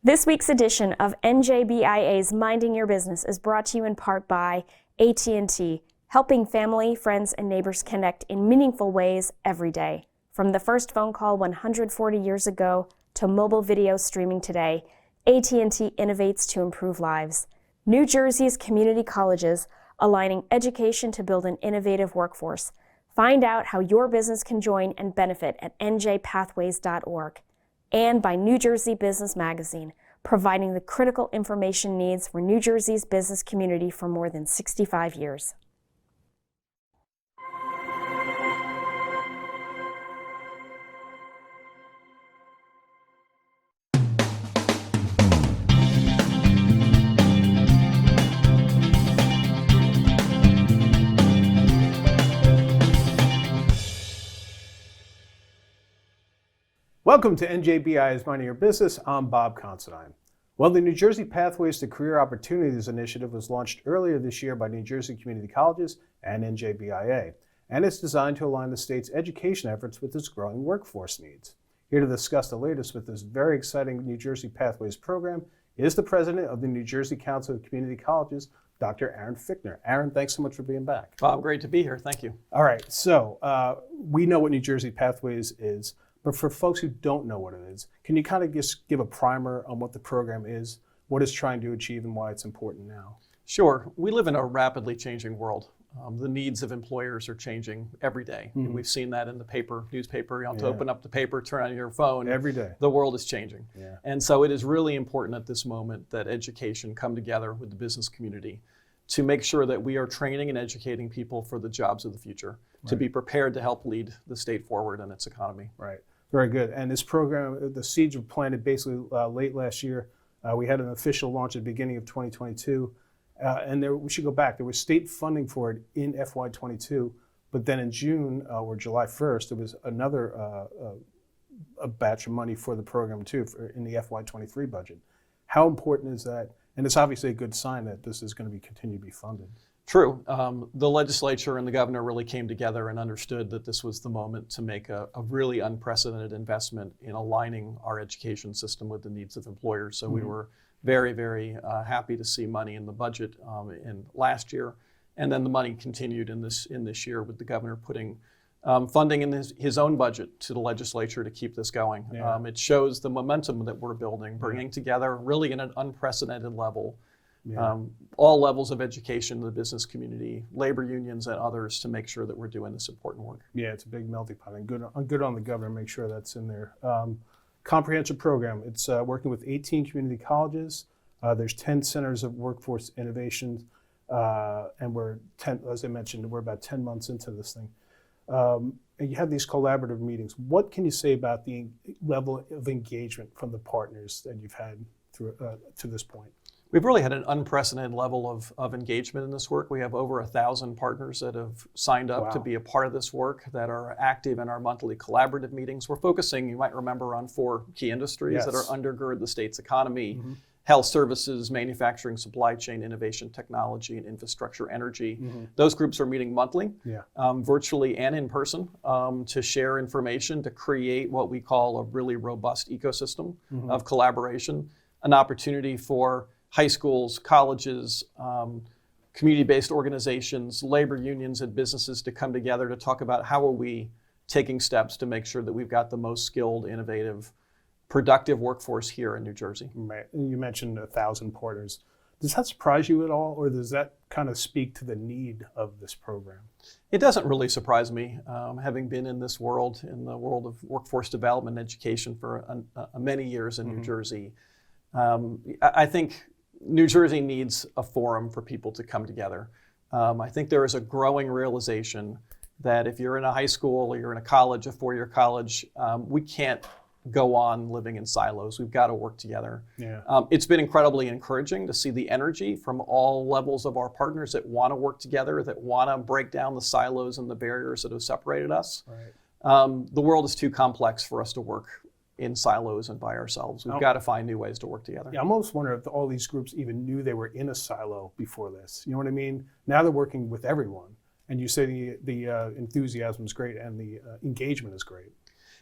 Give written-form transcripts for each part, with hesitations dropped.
This week's edition of NJBIA's Minding Your Business is brought to you in part by AT&T, helping family, friends, and neighbors connect in meaningful ways every day. From the first phone call 140 years ago to mobile video streaming today, AT&T innovates to improve lives. New Jersey's community colleges, aligning education to build an innovative workforce. Find out how your business can join and benefit at njpathways.org. And by New Jersey Business Magazine, providing the critical information needs for New Jersey's business community for more than 65 years. Welcome to NJBI's Minding Your Business. I'm Bob Considine. Well, the New Jersey Pathways to Career Opportunities initiative was launched earlier this year by New Jersey community colleges and NJBIA, and it's designed to align the state's education efforts with its growing workforce needs. Here to discuss the latest with this very exciting New Jersey Pathways program is the president of the New Jersey Council of Community Colleges, Dr. Aaron Fichtner. Aaron, thanks so much for being back. Bob, great to be here. Thank you. All right, so we know what New Jersey Pathways is. But for folks who don't know what it is, can you kind of just give a primer on what the program is, what it's trying to achieve, and why it's important now? Sure. We live in a rapidly changing world. The needs of employers are changing every day. Mm-hmm. And we've seen that in the newspaper. You have to open up the paper, turn on your phone. Every day. The world is changing. Yeah. And so it is really important at this moment that education come together with the business community to make sure that we are training and educating people for the jobs of the future, to be prepared to help lead the state forward and its economy. Right. Very good. And this program, the seeds were planted basically late last year. We had an official launch at the beginning of 2022. We should go back. There was state funding for it in FY22, but then in June or July 1st, there was another a batch of money for the program too in the FY23 budget. How important is that? And it's obviously a good sign that this is going to continue to be funded. True. The legislature and the governor really came together and understood that this was the moment to make a really unprecedented investment in aligning our education system with the needs of employers. So we were very, very happy to see money in the budget in last year. And then the money continued in this year with the governor putting funding in his own budget to the legislature to keep this going. Yeah. It shows the momentum that we're building, bringing together really in an unprecedented level all levels of education, the business community, labor unions, and others to make sure that we're doing this important work. Yeah, it's a big melting pot, and good on the governor to make sure that's in there. Comprehensive program. It's working with 18 community colleges. There's 10 centers of workforce innovation, and as I mentioned, we're about 10 months into this thing. And you have these collaborative meetings. What can you say about the level of engagement from the partners that you've had through to this point? We've really had an unprecedented level of engagement in this work. We have over 1,000 partners that have signed up to be a part of this work, that are active in our monthly collaborative meetings. We're focusing, you might remember, on 4 key industries that are undergird the state's economy: health services, manufacturing, supply chain, innovation, technology, and infrastructure, energy. Those groups are meeting monthly, virtually and in person, to share information, to create what we call a really robust ecosystem of collaboration, an opportunity for high schools, colleges, community-based organizations, labor unions, and businesses to come together to talk about how are we taking steps to make sure that we've got the most skilled, innovative, productive workforce here in New Jersey. Right. You mentioned 1,000 partners. Does that surprise you at all, or does that kind of speak to the need of this program? It doesn't really surprise me, having been in this world, in the world of workforce development and education for many years in New Jersey. I think New Jersey needs a forum for people to come together. I think there is a growing realization that if you're in a high school or you're in a college, a 4-year college, we can't go on living in silos. We've got to work together. Yeah. It's been incredibly encouraging to see the energy from all levels of our partners that want to work together, that want to break down the silos and the barriers that have separated us. Right. The world is too complex for us to work in silos and by ourselves. We've got to find new ways to work together. Yeah, I'm almost wondering if all these groups even knew they were in a silo before this. You know what I mean? Now they're working with everyone. And you say the enthusiasm is great and the engagement is great.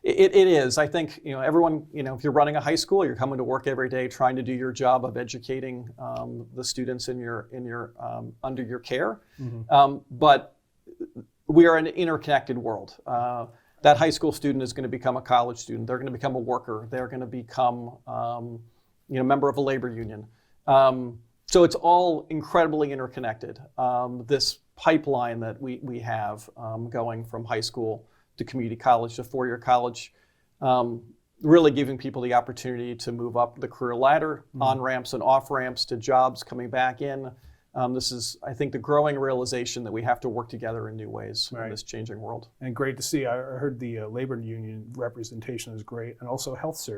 It is. I think everyone. If you're running a high school, you're coming to work every day trying to do your job of educating the students in your under your care. But we are an interconnected world. That high school student is going to become a college student. They're going to become a worker. They're going to become a member of a labor union. So it's all incredibly interconnected. This pipeline that we have going from high school to community college to four-year college, really giving people the opportunity to move up the career ladder, on-ramps and off-ramps to jobs coming back in. This is, I think, the growing realization that we have to work together in new ways in this changing world. And great to see. I heard the labor union representation is great, and also health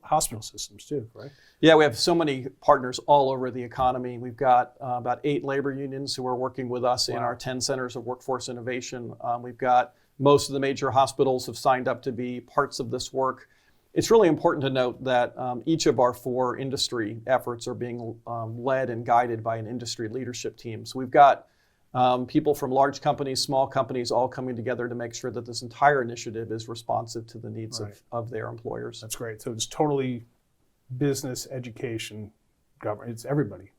hospital systems too, right? Yeah, we have so many partners all over the economy. We've got about 8 labor unions who are working with us in our 10 centers of workforce innovation. We've got most of the major hospitals have signed up to be parts of this work. It's really important to note that each of our 4 industry efforts are being led and guided by an industry leadership team. So we've got people from large companies, small companies, all coming together to make sure that this entire initiative is responsive to the needs of their employers. That's great. So it's totally business, education, government. It's everybody.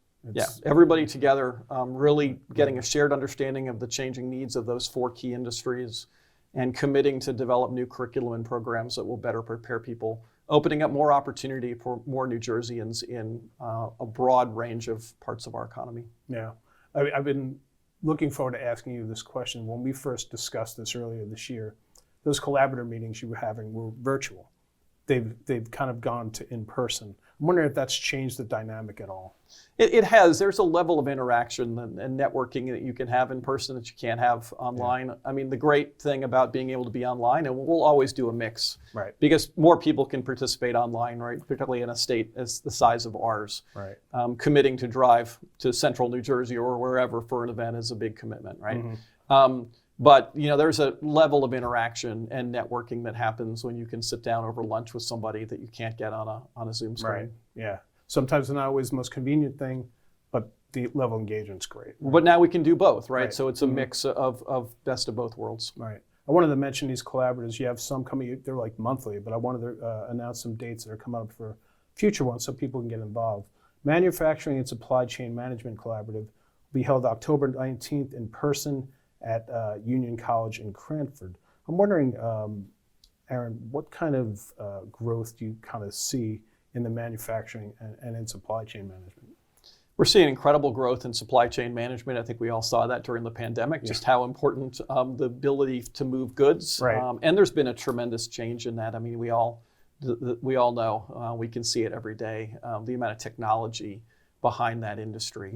Everybody together, really getting a shared understanding of the changing needs of those 4 key industries, and committing to develop new curriculum and programs that will better prepare people, opening up more opportunity for more New Jerseyans in a broad range of parts of our economy. Yeah, I've been looking forward to asking you this question. When we first discussed this earlier this year, those collaborative meetings you were having were virtual. They've kind of gone to in person. I'm wondering if that's changed the dynamic at all. It has. There's a level of interaction and networking that you can have in person that you can't have online. Yeah. I mean, the great thing about being able to be online, and we'll always do a mix, right? Because more people can participate online, right? Particularly in a state as the size of ours. Right. Committing to drive to central New Jersey or wherever for an event is a big commitment, right? But there's a level of interaction and networking that happens when you can sit down over lunch with somebody that you can't get on a Zoom screen. Right. Yeah. Sometimes it's not always the most convenient thing, but the level of engagement's great. Right? But now we can do both, right? So it's a mix of best of both worlds. Right. I wanted to mention these collaboratives. You have some coming, they're like monthly, but I wanted to announce some dates that are coming up for future ones so people can get involved. Manufacturing and Supply Chain Management Collaborative will be held October 19th in person at Union College in Cranford. I'm wondering, Aaron, what kind of growth do you kind of see in the manufacturing and in supply chain management? We're seeing incredible growth in supply chain management. I think we all saw that during the pandemic, just how important the ability to move goods. Right. And there's been a tremendous change in that. I mean, we all know, we can see it every day. The amount of technology behind that industry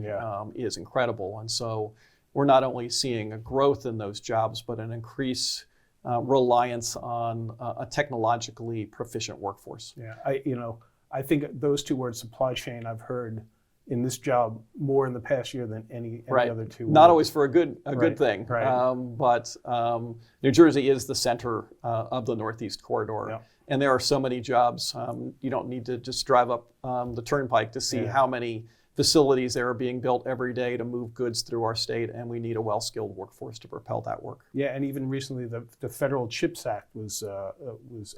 is incredible. And so we're not only seeing a growth in those jobs, but an increased reliance on a technologically proficient workforce. Yeah, I think those 2 words, supply chain, I've heard in this job more in the past year than any other 2 words. Not always for a good thing. Right. But New Jersey is the center of the Northeast Corridor. Yeah. And there are so many jobs. You don't need to just drive up the turnpike to see how many facilities that are being built every day to move goods through our state, and we need a well-skilled workforce to propel that work. Yeah, and even recently the Federal CHIPS Act was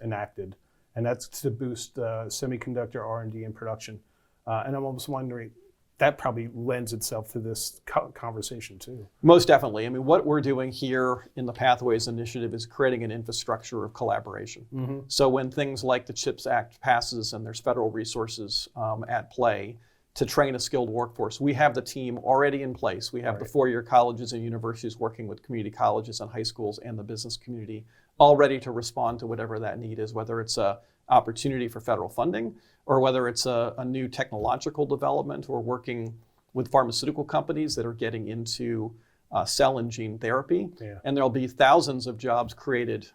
enacted, and that's to boost semiconductor R&D and production. And I'm almost wondering, that probably lends itself to this conversation too. Most definitely. I mean, what we're doing here in the Pathways Initiative is creating an infrastructure of collaboration. So when things like the CHIPS Act passes and there's federal resources at play to train a skilled workforce, we have the team already in place. We have the 4-year colleges and universities working with community colleges and high schools and the business community all ready to respond to whatever that need is, whether it's a opportunity for federal funding or whether it's a new technological development. We're working with pharmaceutical companies that are getting into cell and gene therapy. Yeah. And there'll be thousands of jobs created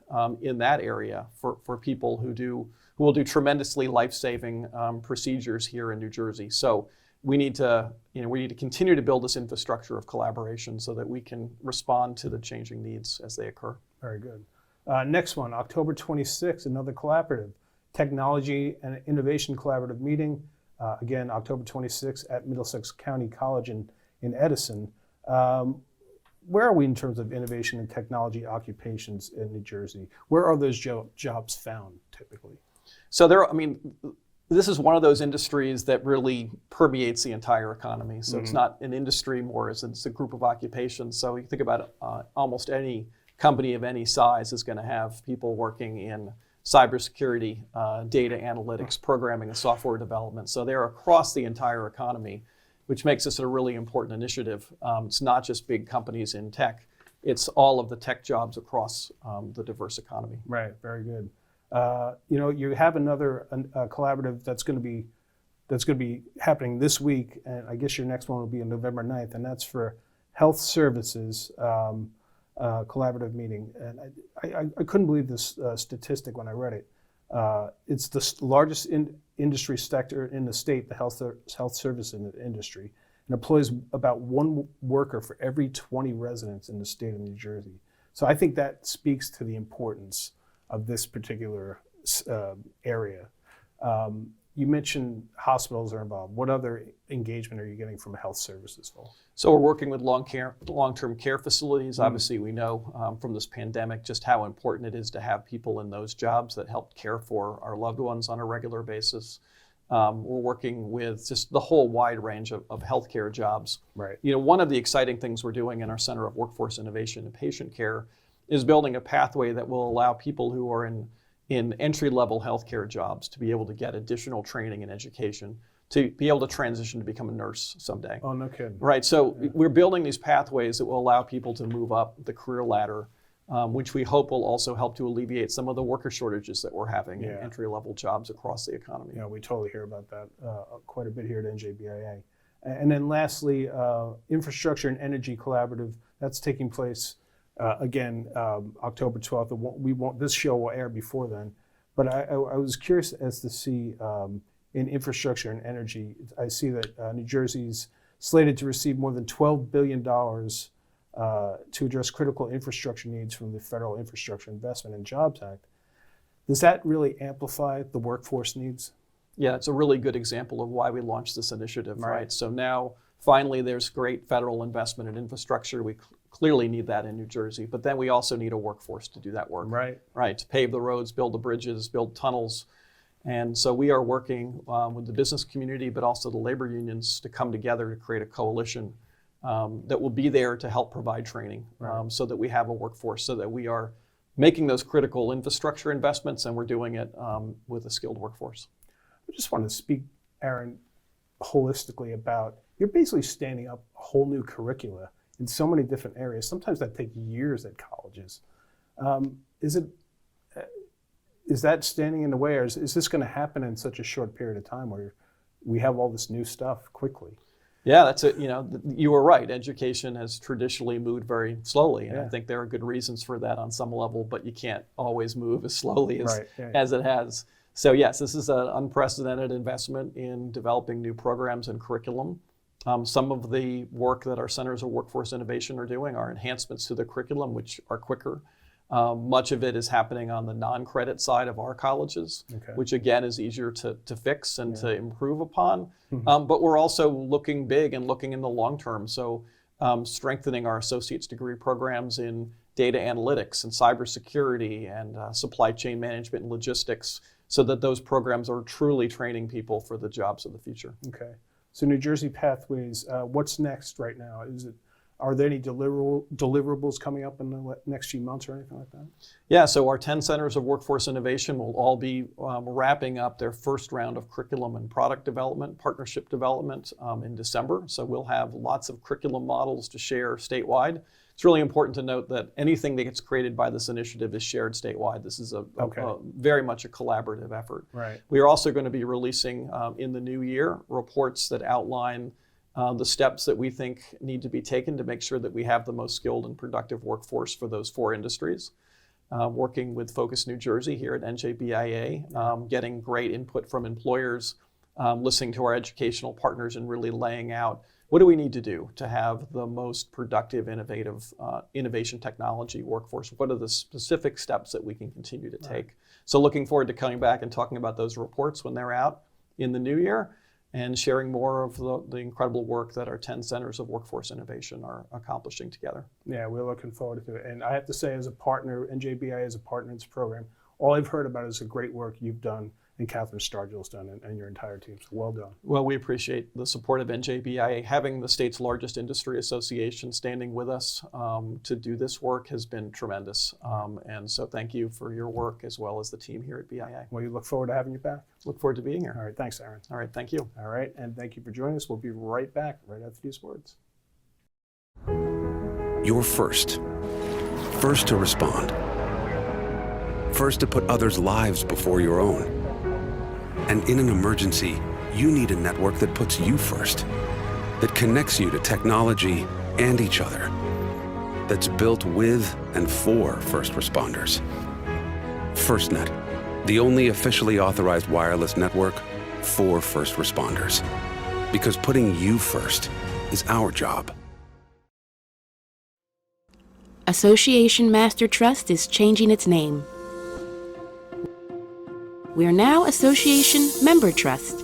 in that area for people who will do tremendously life-saving procedures here in New Jersey. So we need to continue to build this infrastructure of collaboration so that we can respond to the changing needs as they occur. Very good. Next one, October 26th, another collaborative, Technology and Innovation Collaborative meeting. Again, October 26th at Middlesex County College in Edison. where are we in terms of innovation and technology occupations in New Jersey? Where are those jobs found typically? So this is one of those industries that really permeates the entire economy. So it's not an industry more as it's a group of occupations. So you think about almost any company of any size is going to have people working in cybersecurity, data analytics, programming, and software development. So they're across the entire economy, which makes this a really important initiative. It's not just big companies in tech, it's all of the tech jobs across the diverse economy. Right, very good. You have another collaborative that's going to be happening this week, and I guess your next one will be on November 9th, and that's for health services collaborative meeting. And I couldn't believe this statistic when I read it. It's the largest industry sector in the state, the health service industry, and employs about one worker for every 20 residents in the state of New Jersey. So I think that speaks to the importance of this particular area. You mentioned hospitals are involved. What other engagement are you getting from health services? So we're working with long-term care facilities. Obviously, we know from this pandemic just how important it is to have people in those jobs that help care for our loved ones on a regular basis. We're working with just the whole wide range of healthcare jobs. Right. One of the exciting things we're doing in our Center of Workforce Innovation and Patient Care is building a pathway that will allow people who are in entry-level healthcare jobs to be able to get additional training and education to be able to transition to become a nurse someday. Oh, no kidding. Right, so we're building these pathways that will allow people to move up the career ladder, which we hope will also help to alleviate some of the worker shortages that we're having in entry-level jobs across the economy. Yeah, we totally hear about that quite a bit here at NJBIA. And then lastly, Infrastructure and Energy Collaborative, that's taking place again, October 12th. This show will air before then, but I was curious as to see in infrastructure and energy, I see that New Jersey's slated to receive more than $12 billion to address critical infrastructure needs from the Federal Infrastructure Investment and Jobs Act. Does that really amplify the workforce needs? Yeah, it's a really good example of why we launched this initiative, right? So now, finally, there's great federal investment in infrastructure. We clearly need that in New Jersey, but then we also need a workforce to do that work. Right, to pave the roads, build the bridges, build tunnels. And so we are working with the business community, but also the labor unions to come together to create a coalition that will be there to help provide training so that we have a workforce, so that we are making those critical infrastructure investments and we're doing it with a skilled workforce. I just want to speak, Aaron, holistically about, you're basically standing up a whole new curricula in so many different areas. Sometimes that takes years at colleges. Is that standing in the way, or is this going to happen in such a short period of time where we have all this new stuff quickly? Yeah, that's it. You were right. Education has traditionally moved very slowly, and I think there are good reasons for that on some level, but you can't always move as slowly as it has. So yes, this is an unprecedented investment in developing new programs and curriculum. Some of the work that our Centers of Workforce Innovation are doing are enhancements to the curriculum, which are quicker. Much of it is happening on the non-credit side of our colleges, which again is easier to fix and to improve upon. But we're also looking big and looking in the long term. So strengthening our associate's degree programs in data analytics and cybersecurity and supply chain management and logistics, so that those programs are truly training people for the jobs of the future. Okay. So New Jersey Pathways, what's next right now? Are there any deliverables coming up in the next few months or anything like that? Yeah, so our 10 Centers of Workforce Innovation will all be wrapping up their first round of curriculum and product development, partnership development in December. So we'll have lots of curriculum models to share statewide. It's really important to note that anything that gets created by this initiative is shared statewide. This is a very much a collaborative effort. Right. We are also going to be releasing in the new year reports that outline the steps that we think need to be taken to make sure that we have the most skilled and productive workforce for those 4 industries. Working with Focus New Jersey here at NJBIA, getting great input from employers, listening to our educational partners and really laying out what do we need to do to have the most productive, innovative, innovation technology workforce? What are the specific steps that we can continue to take? So looking forward to coming back and talking about those reports when they're out in the new year. and sharing more of the incredible work that our 10 centers of workforce innovation are accomplishing together. Yeah, we're looking forward to it. And I have to say, as a partner, NJBI is a partner in this program. All I've heard about is the great work you've done and Catherine Stargill's done and your entire team. So well done. Well, we appreciate the support of NJBIA. Having the state's largest industry association standing with us to do this work has been tremendous. And so thank you for your work as well as the team here at BIA. Well, you look forward to having you back. Look forward to being here. All right, thanks, Aaron. All right, thank you. All right, and thank you for joining us. We'll be right back right after these words. You're first. First to respond. First to put others' lives before your own. And in an emergency, you need a network that puts you first, that connects you to technology and each other, that's built with and for first responders. FirstNet, the only officially authorized wireless network for first responders. Because putting you first is our job. Association Master Trust is changing its name. We're now Association Member Trust,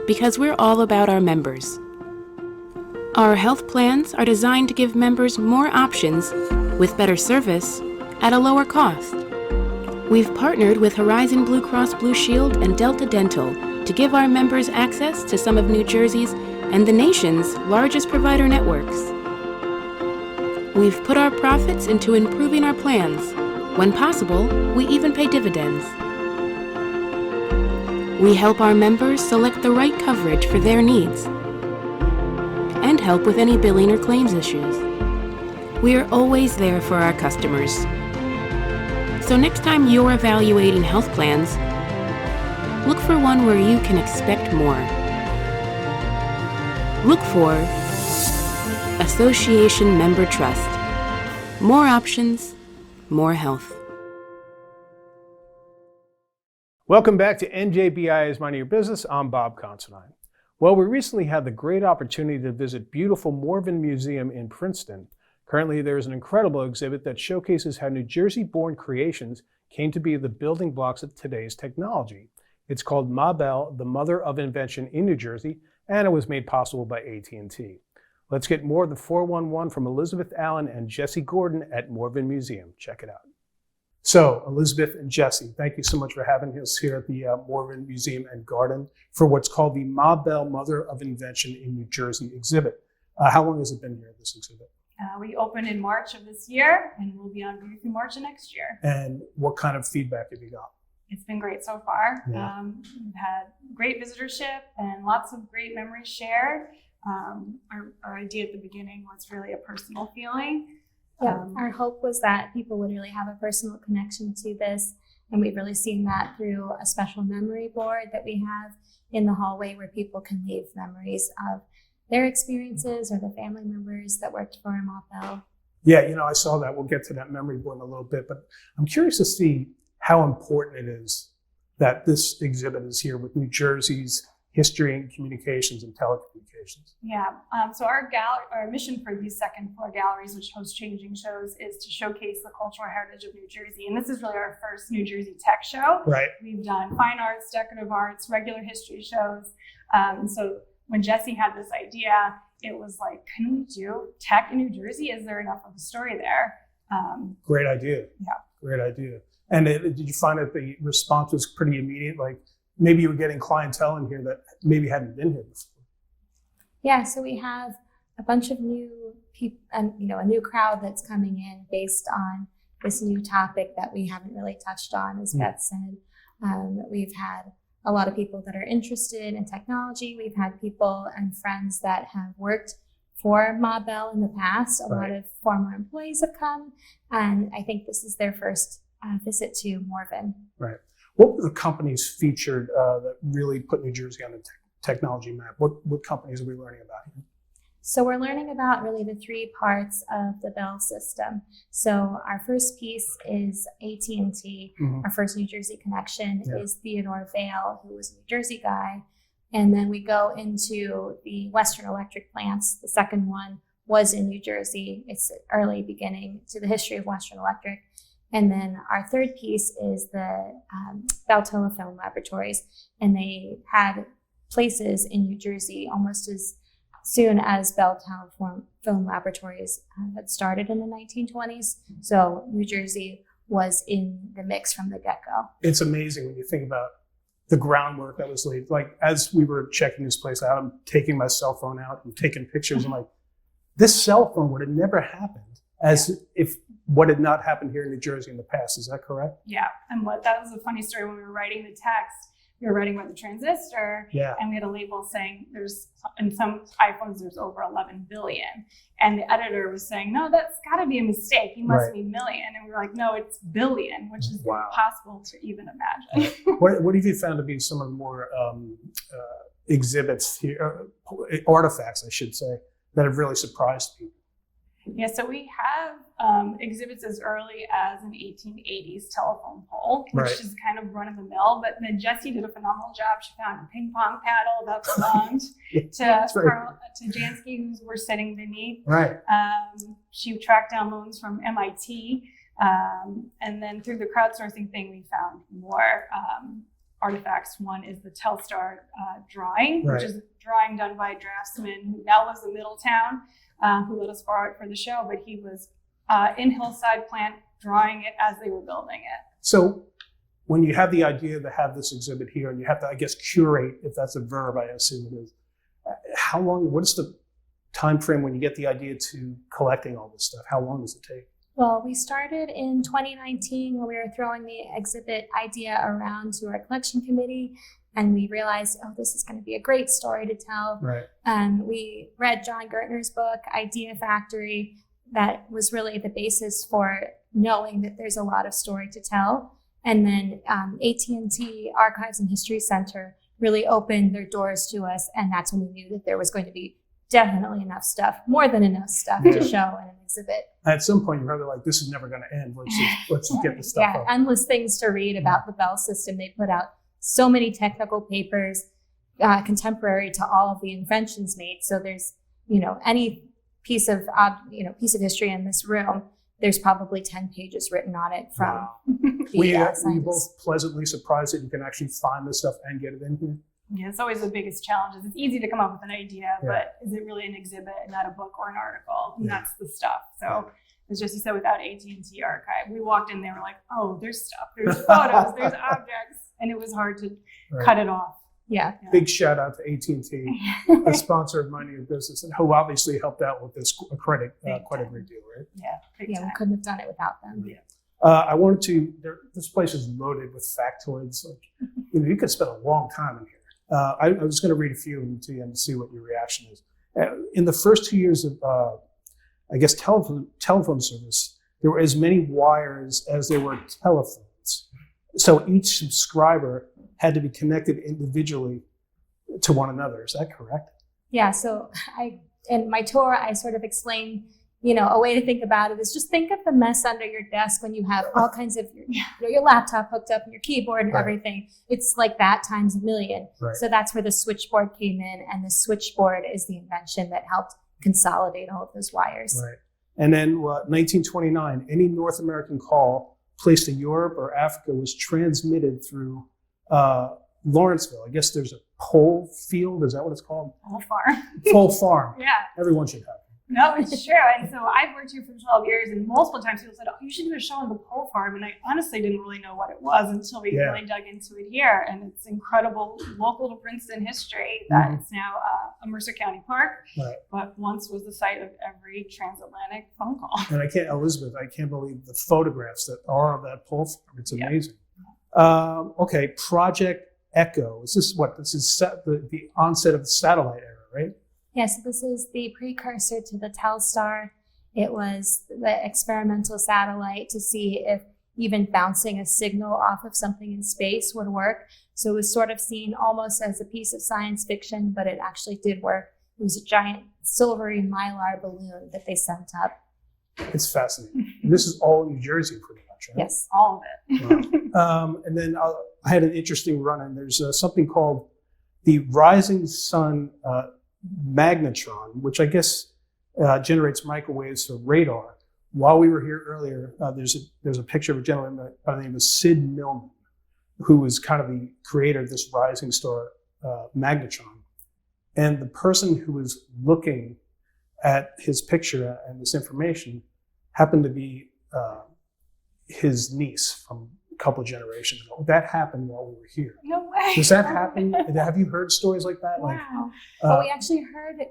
because we're all about our members. Our health plans are designed to give members more options with better service at a lower cost. We've partnered with Horizon Blue Cross Blue Shield and Delta Dental to give our members access to some of New Jersey's and the nation's largest provider networks. We've put our profits into improving our plans. When possible, we even pay dividends. We help our members select the right coverage for their needs and help with any billing or claims issues. We are always there for our customers. So next time you're evaluating health plans, look for one where you can expect more. Look for Association Member Trust. More options, more health. Welcome back to NJBI's Minding Your Business. I'm Bob Considine. Well, we recently had the great opportunity to visit beautiful Morven Museum in Princeton. Currently, there is an incredible exhibit that showcases how New Jersey-born creations came to be the building blocks of today's technology. It's called Ma Bell, the Mother of Invention in New Jersey, and it was made possible by AT&T. Let's get more of the 411 from Elizabeth Allen and Jesse Gordon at Morven Museum. Check it out. So, Elizabeth and Jesse, thank you so much for having us here at the Morven Museum and Garden for what's called the Ma Bell Mother of Invention in New Jersey exhibit. How long has it been here, this exhibit? We opened in March of this year, and we'll be on view through March of next year. And what kind of feedback have you got? It's been great so far. Yeah. We've had great visitorship and lots of great memories shared. Our idea at the beginning was really a personal feeling. Yeah, our hope was that people would really have a personal connection to this, and we've really seen that through a special memory board that we have in the hallway where people can leave memories of their experiences or the family members that worked for Ma Bell. Yeah, I saw that. We'll get to that memory board in a little bit, but I'm curious to see how important it is that this exhibit is here with New Jersey's history and communications and telecommunications. Yeah, so our mission for these second floor galleries, which host changing shows, is to showcase the cultural heritage of New Jersey. And this is really our first New Jersey tech show. Right. We've done fine arts, decorative arts, regular history shows. So when Jesse had this idea, it was like, can we do tech in New Jersey? Is there enough of a story there? Great idea. Yeah. Great idea. And did you find that the response was pretty immediate? Like maybe you were getting clientele in here that maybe hadn't been here before. Yeah, so we have a bunch of new people, and a new crowd that's coming in based on this new topic that we haven't really touched on, as Beth said. We've had a lot of people that are interested in technology. We've had people and friends that have worked for Ma Bell in the past. A lot of former employees have come, and I think this is their first visit to Morven. Right. What were the companies featured that really put New Jersey on the technology map? What companies are we learning about here? So we're learning about really the three parts of the Bell system. So our first piece is AT&T. Mm-hmm. Our first New Jersey connection is Theodore Vail, who was a New Jersey guy. And then we go into the Western Electric plants. The second one was in New Jersey. It's an early beginning to the history of Western Electric. And then our third piece is the Bell Telephone Laboratories. And they had places in New Jersey almost as soon as Belltown Film Laboratories had started in the 1920s. So New Jersey was in the mix from the get-go. It's amazing when you think about the groundwork that was laid. Like, as we were checking this place out, I'm taking my cell phone out and taking pictures. I'm like, this cell phone would have never happened as if what had not happened here in New Jersey in the past. Is that correct? Yeah, and that was a funny story. When we were writing the text, we were writing about the transistor, and we had a label saying there's, in some iPhones, there's over 11 billion. And the editor was saying, no, that's got to be a mistake. You must mean million. And we were like, no, it's billion, which is impossible to even imagine. What have you found to be some of the more exhibits here, artifacts, I should say, that have really surprised people? Yeah, so we have exhibits as early as an 1880s telephone pole, which is kind of run of the mill. But then Jessie did a phenomenal job. She found a ping pong paddle that belonged to Jansky, who we're sitting beneath. Right. She tracked down loans from MIT. And then through the crowdsourcing thing, we found more artifacts. One is the Telstar drawing, which is a drawing done by a draftsman who now lives in Middletown, who let us borrow it for the show, but he was in Hillside Plant drawing it as they were building it. So when you have the idea to have this exhibit here, and you have to, I guess, curate, if that's a verb, I assume it is, how long, what is the time frame when you get the idea to collecting all this stuff? How long does it take? Well, we started in 2019 when we were throwing the exhibit idea around to our collection committee, and we realized, oh, this is going to be a great story to tell. Right. We read John Gertner's book, Idea Factory. That was really the basis for knowing that there's a lot of story to tell. And then AT&T Archives and History Center really opened their doors to us, and that's when we knew that there was going to be definitely enough stuff, more than enough stuff to show in an exhibit. At some point, you're probably like, this is never going to end. Let's just get the stuff up. Endless things to read about the Bell system. They put out so many technical papers contemporary to all of the inventions made. So there's, any piece of history in this room, there's probably 10 pages written on it from Were you both pleasantly surprised that you can actually find this stuff and get it in here? Yeah, it's always the biggest challenge. It's easy to come up with an idea, but is it really an exhibit and not a book or an article? And that's the stuff. So as Jessie said, without AT&T Archive, we walked in there, we're like, oh, there's stuff, there's photos, there's objects, and it was hard to cut it off. Yeah. Big shout out to AT&T, a sponsor of Minding Your Business, and who obviously helped out with this quite a great deal, right? Yeah, we couldn't have done it without them. Yeah. I wanted to. This place is loaded with factoids. Like, you could spend a long time in here. I was going to read a few of them to you and see what your reaction is. In the first 2 years of, I guess, telephone service, there were as many wires as there were telephones. So each subscriber had to be connected individually to one another. Is that correct? Yeah. So in my tour, I sort of explained, a way to think about it is just think of the mess under your desk when you have all kinds of your laptop hooked up and your keyboard and everything. It's like that times a million. Right. So that's where the switchboard came in, and the switchboard is the invention that helped consolidate all of those wires. Right. And then 1929, any North American call placed in Europe or Africa was transmitted through Lawrenceville. I guess there's a pole field. Is that what it's called? Pole farm. Pole farm. Yeah. Everyone should have it. No, it's true. And so I've worked here for 12 years, and multiple times people said, oh, you should do a show on the pole farm. And I honestly didn't really know what it was until we really dug into it here. And it's incredible local to Princeton history that it's now a Mercer County park, but once was the site of every transatlantic phone call. And Elizabeth, I can't believe the photographs that are of that pole farm. It's amazing. Okay, Project Echo. Is this what? This is the onset of the satellite era, right? Yes, this is the precursor to the Telstar. It was the experimental satellite to see if even bouncing a signal off of something in space would work. So it was sort of seen almost as a piece of science fiction, but it actually did work. It was a giant silvery mylar balloon that they sent up. It's fascinating. This is all New Jersey, pretty much, right? Yes, all of it. Wow. And then I had an interesting run-in. There's something called the Rising Sun Magnetron, which I guess generates microwaves for radar. While we were here earlier, there's a picture of a gentleman by the name of Sid Millman, who was kind of the creator of this rising star Magnetron. And the person who was looking at his picture and this information happened to be his niece from a couple of generations ago. That happened while we were here. No way. Does that happen? Have you heard stories like that? Wow. Well, we actually heard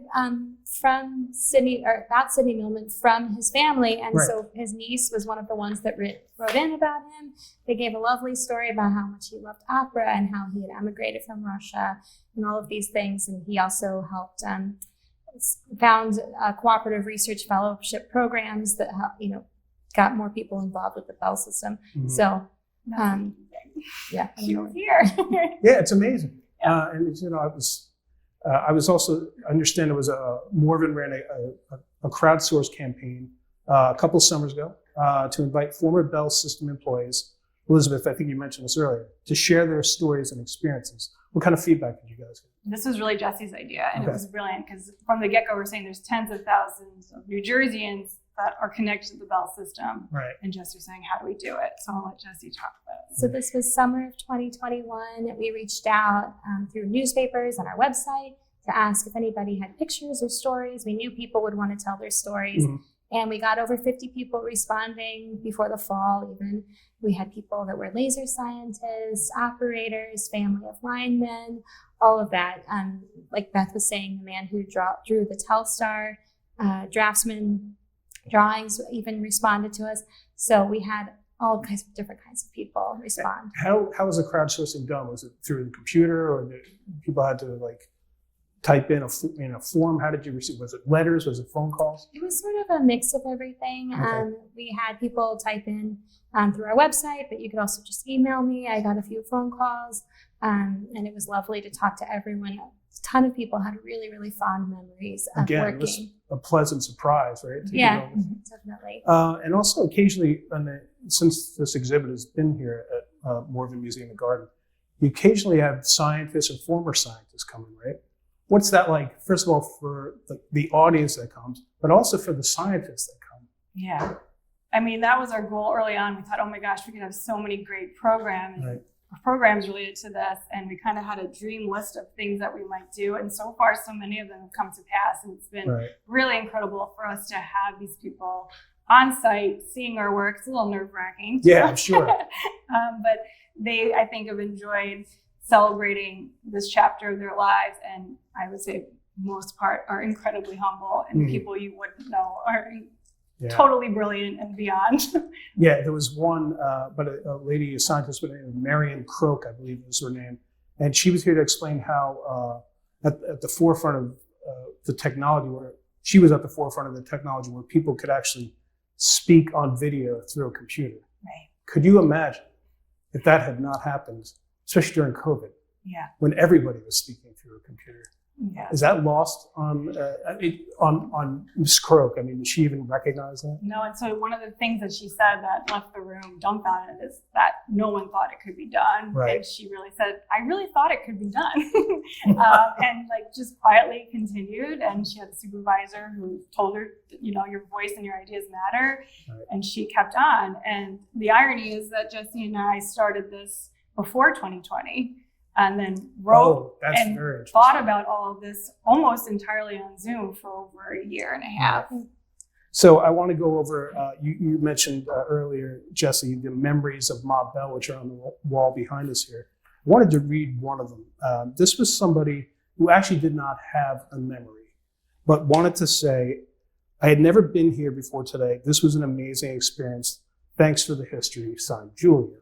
from Sydney, or about Sidney Millman from his family. And Right. so his niece was one of the ones that wrote in about him. They gave a lovely story about how much he loved opera and how he had emigrated from Russia and all of these things. And he also helped found cooperative research fellowship programs that got more people involved with the Bell system. Mhm. So, yeah, She was here. Yeah, it's amazing. And it's, I was also, I understand there was Morven ran a crowdsourced campaign a couple summers ago to invite former Bell system employees, Elizabeth, I think you mentioned this earlier, to share their stories and experiences. What kind of feedback did you guys get? This was really Jesse's idea, and Okay. it was brilliant because from the get-go, we're saying there's tens of thousands of New Jerseyans that are connected to the Bell system. Right. And Jesse was saying, how do we do it? So I'll let Jesse talk about it. So this was summer of 2021. We reached out through newspapers and our website to ask if anybody had pictures or stories. We knew people would want to tell their stories. Mhm. And we got over 50 people responding before the fall even. We had people that were laser scientists, operators, family of linemen, all of that. Like Beth was saying, the man who drew the Telstar, draftsman drawings even responded to us. So we had all kinds of different kinds of people respond. How was the crowdsourcing done? Was it through the computer, or did people had to type in a form? How did you receive? Was it letters? Was it phone calls? It was sort of a mix of everything. Okay. We had people type in through our website, but you could also just email me. I got a few phone calls, and it was lovely to talk to everyone. A ton of people had really, really fond memories of Again, working. it was a pleasant surprise, right? Yeah, definitely. And also occasionally, since this exhibit has been here at Morven Museum and Garden, you occasionally have scientists or former scientists coming, right? What's that like, first of all, for the audience that comes, but also for the scientists that come? Yeah. I mean, that was our goal early on. We thought, oh my gosh, we could have so many great programs related to this. And we kind of had a dream list of things that we might do. And so far, so many of them have come to pass. And it's been really incredible for us to have these people on site, seeing our work. It's a little nerve-wracking. Yeah, I'm sure. But they, I think, have enjoyed celebrating this chapter of their lives. And I would say most part are incredibly humble, and people you wouldn't know are totally brilliant and beyond. Yeah, there was one, but a lady, a scientist by the name of Marion Croak, I believe was her name. And she was here to explain how at the forefront of the technology, where she was at the forefront of the technology where people could actually speak on video through a computer. Right. Could you imagine if that had not happened, especially during COVID, when everybody was speaking through a computer? Yeah. Is that lost on Ms. Croak? I mean, did she even recognize that? No, and so one of the things that she said that left the room dumbfounded is that no one thought it could be done. Right. And she really said, I really thought it could be done. And just quietly continued. And she had a supervisor who told her, your voice and your ideas matter. Right. And she kept on. And the irony is that Jesse and I started this before 2020. And then wrote and thought about all of this almost entirely on Zoom for over a year and a half. So I want to go over, you mentioned earlier, Jesse, the memories of Ma Bell, which are on the wall behind us here. I wanted to read one of them. This was somebody who actually did not have a memory, but wanted to say, I had never been here before today. This was an amazing experience. Thanks for the history, signed Julia.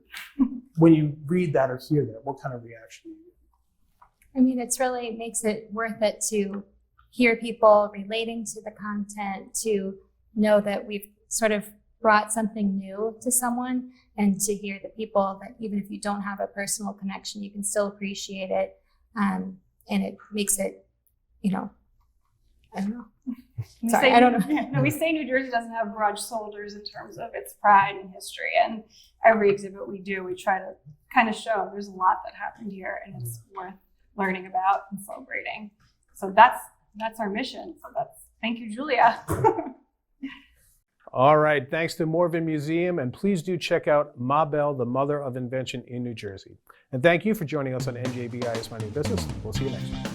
When you read that or hear that, what kind of reaction do you get? I mean, it's really makes it worth it to hear people relating to the content, to know that we've sort of brought something new to someone, and to hear that people that even if you don't have a personal connection, you can still appreciate it. And it makes it, I don't know. I don't know. We say New Jersey doesn't have broad shoulders in terms of its pride and history. And every exhibit we do, we try to kind of show there's a lot that happened here and it's worth learning about and celebrating. So that's our mission. So thank you, Julia. All right, thanks to Morven Museum, and please do check out Ma Bell, the mother of invention in New Jersey. And thank you for joining us on NJBI is Minding Your Business. We'll see you next time.